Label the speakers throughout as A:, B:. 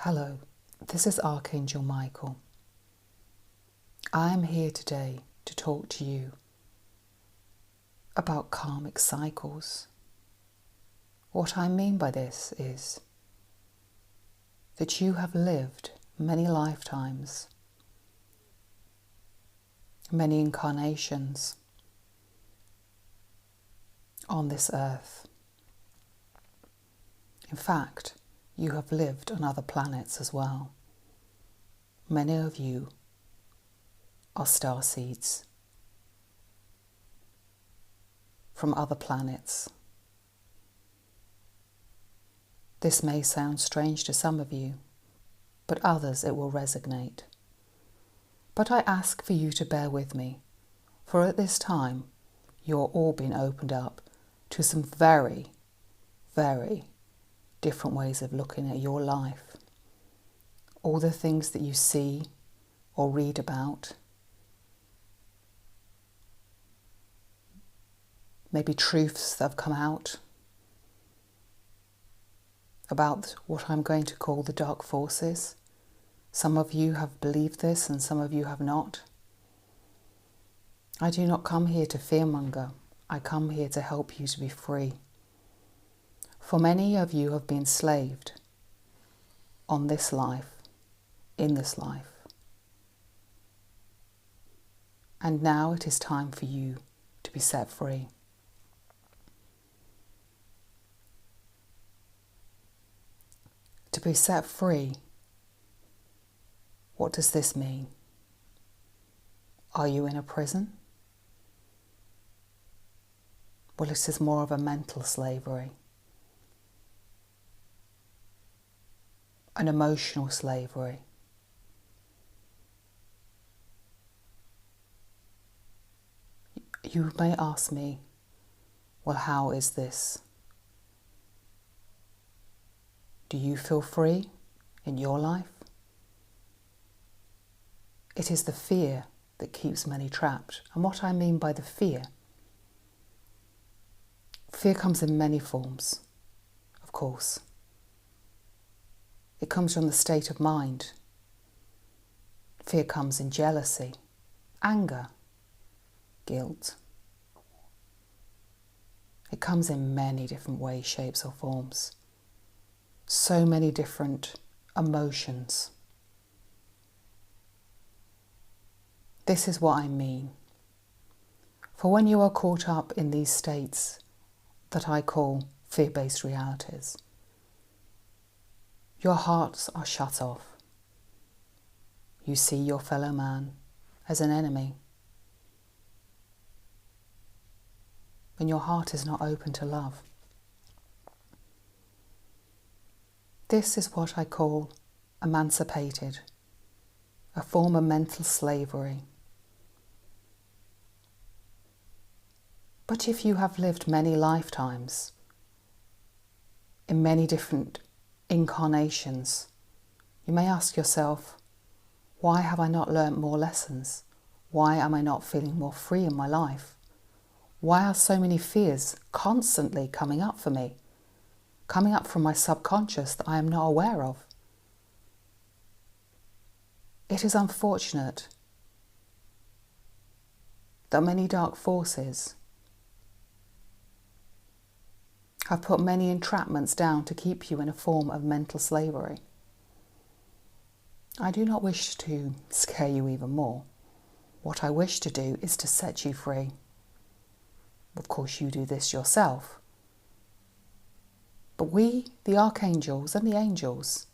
A: Hello, this is Archangel Michael. I am here today to talk to you about karmic cycles. What I mean by this is that you have lived many lifetimes, many incarnations on this earth. In fact, you have lived on other planets as well. Many of you are starseeds from other planets. This may sound strange to some of you, but others it will resonate. But I ask for you to bear with me, for at this time you're all being opened up to some very, very different ways of looking at your life. All the things that you see or read about, maybe truths that have come out about what I'm going to call the dark forces. Some of you have believed this and some of you have not. I do not come here to fearmonger. I come here to help you to be free. For many of you have been enslaved on this life, in this life. And now it is time for you to be set free. To be set free, what does this mean? Are you in a prison? Well, it is more of a mental slavery, an emotional slavery. You may ask me, well, how is this? Do you feel free in your life? It is the fear that keeps many trapped. And what I mean by the fear comes in many forms, of course. It comes from the state of mind. Fear comes in jealousy, anger, guilt. It comes in many different ways, shapes or forms. So many different emotions. This is what I mean. For when you are caught up in these states that I call fear-based realities, your hearts are shut off. You see your fellow man as an enemy. When your heart is not open to love. This is what I call emancipated, a form of mental slavery. But if you have lived many lifetimes, in many different incarnations, you may ask yourself, why have I not learnt more lessons? Why am I not feeling more free in my life? Why are so many fears constantly coming up for me? Coming up from my subconscious that I am not aware of. It is unfortunate that many dark forces have put many entrapments down to keep you in a form of mental slavery. I do not wish to scare you even more. What I wish to do is to set you free. Of course, you do this yourself. But we, the archangels and the angels,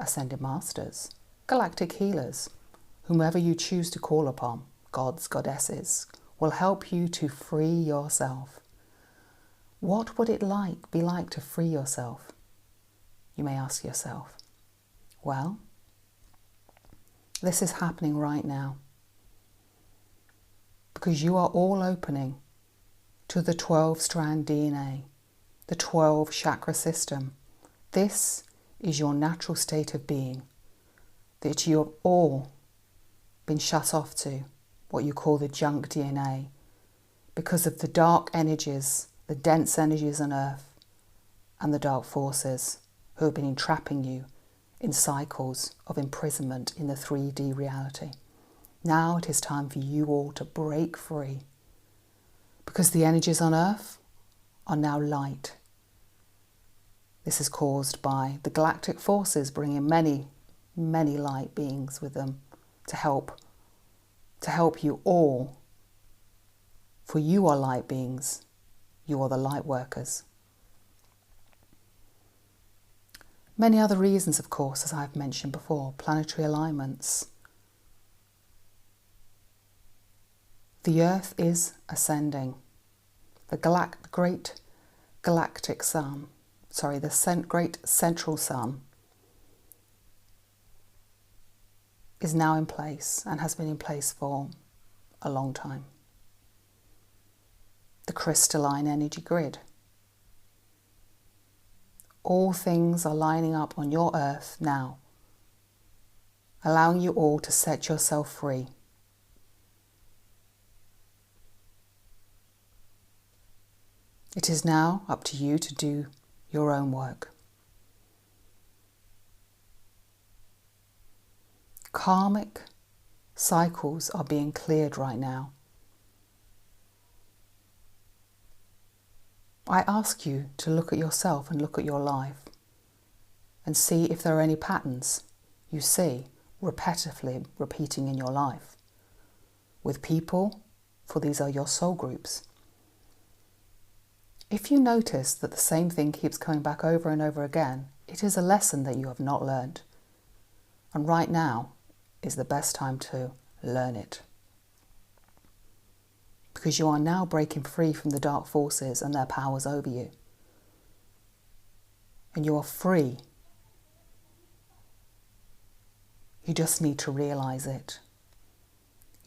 A: ascended masters, galactic healers, whomever you choose to call upon, gods, goddesses, will help you to free yourself. What would it be like to free yourself? You may ask yourself. Well, this is happening right now. Because you are all opening to the 12-strand DNA, the 12 chakra system. This is your natural state of being, that you have all been shut off to, what you call the junk DNA, because of the dark energies, the dense energies on earth, and the dark forces who have been entrapping you in cycles of imprisonment in the 3D reality. Now it is time for you all to break free, because the energies on Earth are now light. This is caused by the galactic forces bringing many, many light beings with them to help you all. For you are light beings. You are the light workers. Many other reasons, of course, as I've mentioned before, planetary alignments. The Earth is ascending. The great galactic sun, the great central sun is now in place and has been in place for a long time. The crystalline energy grid. All things are lining up on your Earth now, allowing you all to set yourself free. It is now up to you to do your own work. Karmic cycles are being cleared right now. I ask you to look at yourself and look at your life and see if there are any patterns you see repetitively repeating in your life with people, for these are your soul groups. If you notice that the same thing keeps coming back over and over again, it is a lesson that you have not learned. And right now is the best time to learn it. Because you are now breaking free from the dark forces and their powers over you. And you are free. You just need to realize it.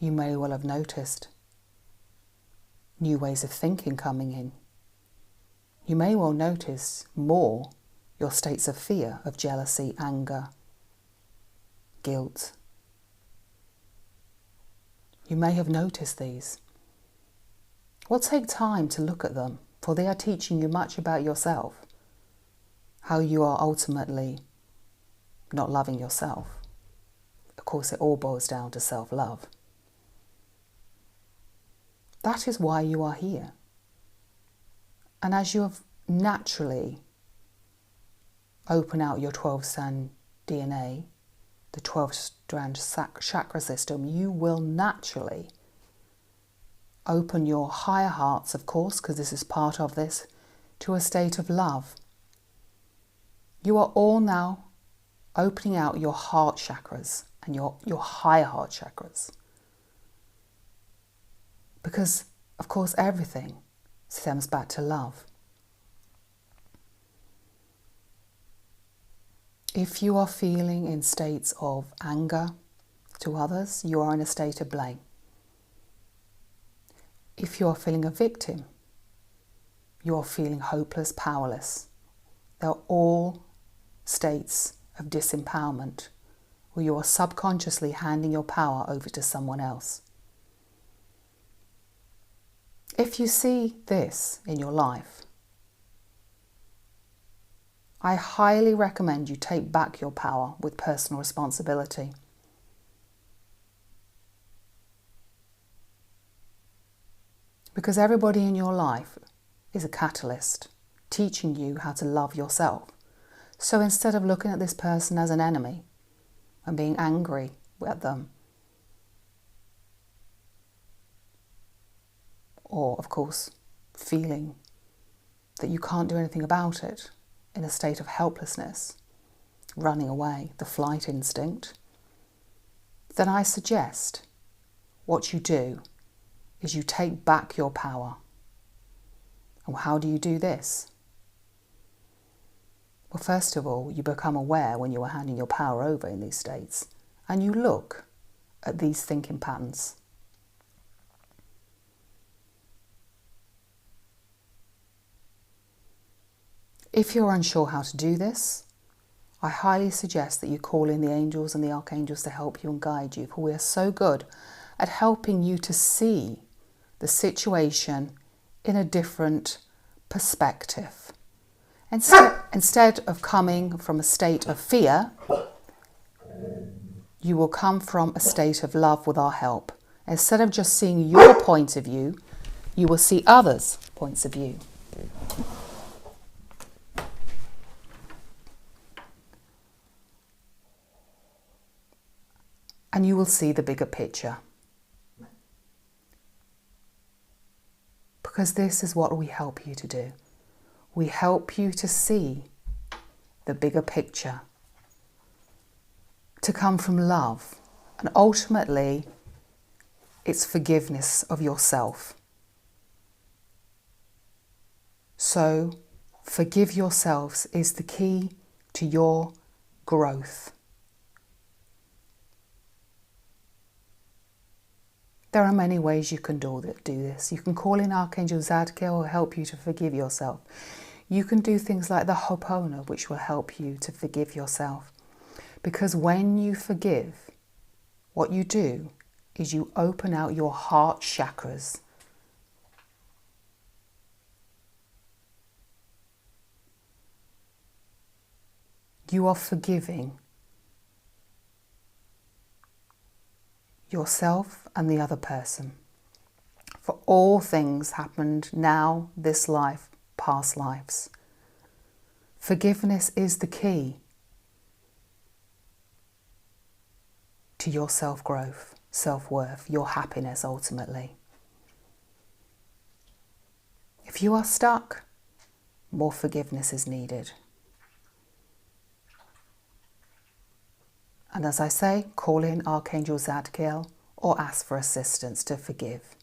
A: You may well have noticed new ways of thinking coming in. You may well notice more your states of fear, of jealousy, anger, guilt. You may have noticed these. Well, take time to look at them, for they are teaching you much about yourself, how you are ultimately not loving yourself. Of course, it all boils down to self-love. That is why you are here. And as you have naturally opened out your 12-strand DNA, the 12-strand chakra system, you will naturally open your higher hearts, of course, because this is part of this, to a state of love. You are all now opening out your heart chakras and your higher heart chakras. Because, of course, everything stems back to love. If you are feeling in states of anger to others, you are in a state of blame. If you are feeling a victim, you are feeling hopeless, powerless. They're all states of disempowerment, where you are subconsciously handing your power over to someone else. If you see this in your life, I highly recommend you take back your power with personal responsibility. Because everybody in your life is a catalyst, teaching you how to love yourself. So instead of looking at this person as an enemy and being angry at them, or, of course, feeling that you can't do anything about it, in a state of helplessness, running away, the flight instinct, then I suggest what you do is you take back your power. And how do you do this? Well, first of all, you become aware when you are handing your power over in these states, and you look at these thinking patterns. If you're unsure how to do this, I highly suggest that you call in the angels and the archangels to help you and guide you, for we are so good at helping you to see the situation in a different perspective Instead of coming from a state of fear, you will come from a state of love with our help. Instead of just seeing your point of view, you will see others' points of view. And you will see the bigger picture. Because this is what we help you to do. We help you to see the bigger picture, to come from love. And ultimately, it's forgiveness of yourself. So, forgive yourselves is the key to your growth. There are many ways you can do this. You can call in Archangel Zadkiel to help you to forgive yourself. You can do things like the Ho'oponopono, which will help you to forgive yourself. Because when you forgive, what you do is you open out your heart chakras. You are forgiving yourself and the other person for all things happened now, this life, past lives. Forgiveness is the key to your self-growth, self-worth, your happiness ultimately. If you are stuck, more forgiveness is needed. And as I say, call in Archangel Zadkiel or ask for assistance to forgive.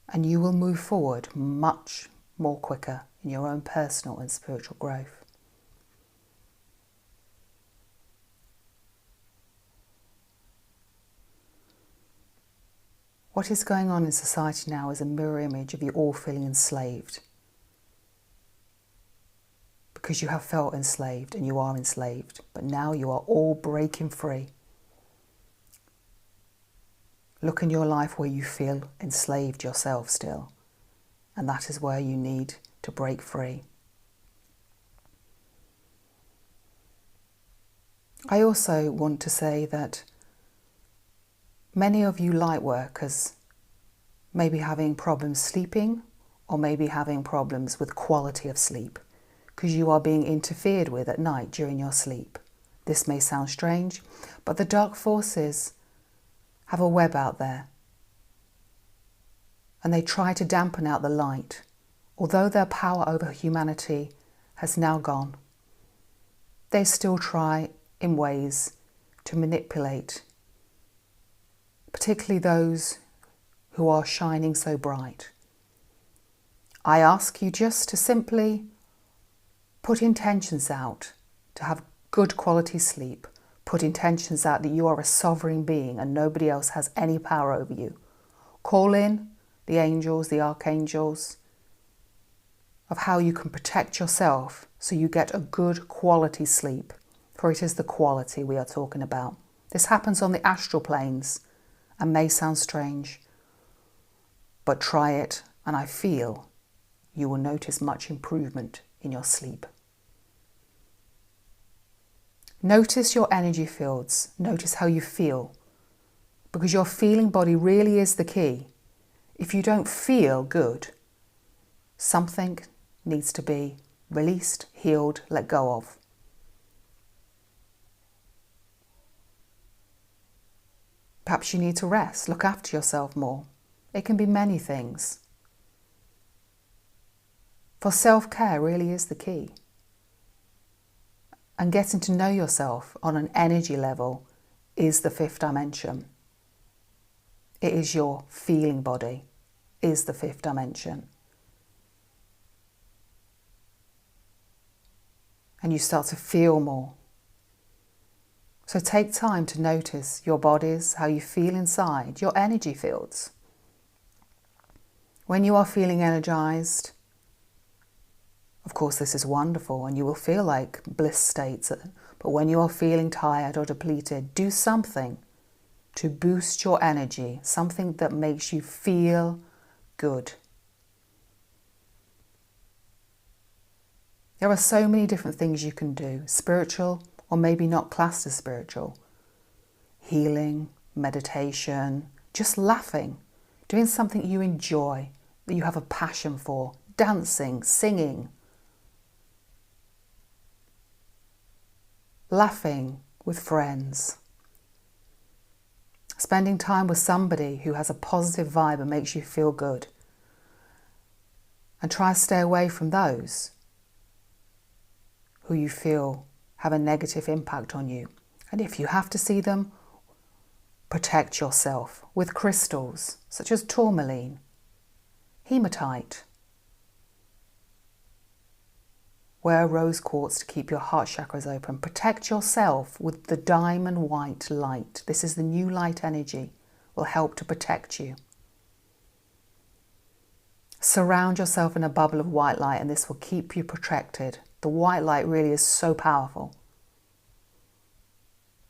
A: And you will move forward much more quicker in your own personal and spiritual growth. What is going on in society now is a mirror image of you all feeling enslaved. Because you have felt enslaved and you are enslaved, but now you are all breaking free. Look in your life where you feel enslaved yourself still, and that is where you need to break free. I also want to say that many of you light workers may be having problems sleeping or maybe having problems with quality of sleep, because you are being interfered with at night during your sleep. This may sound strange, but the dark forces have a web out there and they try to dampen out the light. Although their power over humanity has now gone, they still try in ways to manipulate, particularly those who are shining so bright. I ask you just to simply put intentions out to have good quality sleep. Put intentions out that you are a sovereign being and nobody else has any power over you. Call in the angels, the archangels, of how you can protect yourself so you get a good quality sleep. For it is the quality we are talking about. This happens on the astral planes and may sound strange, but try it and I feel you will notice much improvement in your sleep. Notice your energy fields. Notice how you feel, because your feeling body really is the key. If you don't feel good, something needs to be released, healed, let go of. Perhaps you need to rest, look after yourself more. It can be many things. For self-care really is the key. And getting to know yourself on an energy level is the fifth dimension. It is your feeling body, is the fifth dimension. And you start to feel more. So take time to notice your bodies, how you feel inside, your energy fields. When you are feeling energized, of course, this is wonderful and you will feel like bliss states. But when you are feeling tired or depleted, do something to boost your energy, something that makes you feel good. There are so many different things you can do, spiritual or maybe not classed as spiritual. Healing, meditation, just laughing, doing something you enjoy, that you have a passion for, dancing, singing, laughing with friends, spending time with somebody who has a positive vibe and makes you feel good. And try to stay away from those who you feel have a negative impact on you. And if you have to see them, protect yourself with crystals such as tourmaline, hematite. Wear rose quartz to keep your heart chakras open. Protect yourself with the diamond white light. This is the new light energy. Will help to protect you. Surround yourself in a bubble of white light and this will keep you protected. The white light really is so powerful.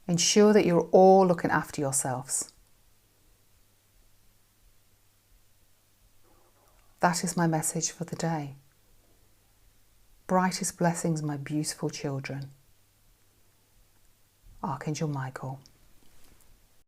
A: Ensure that you're all looking after yourselves. That is my message for the day. Brightest blessings, my beautiful children. Archangel Michael.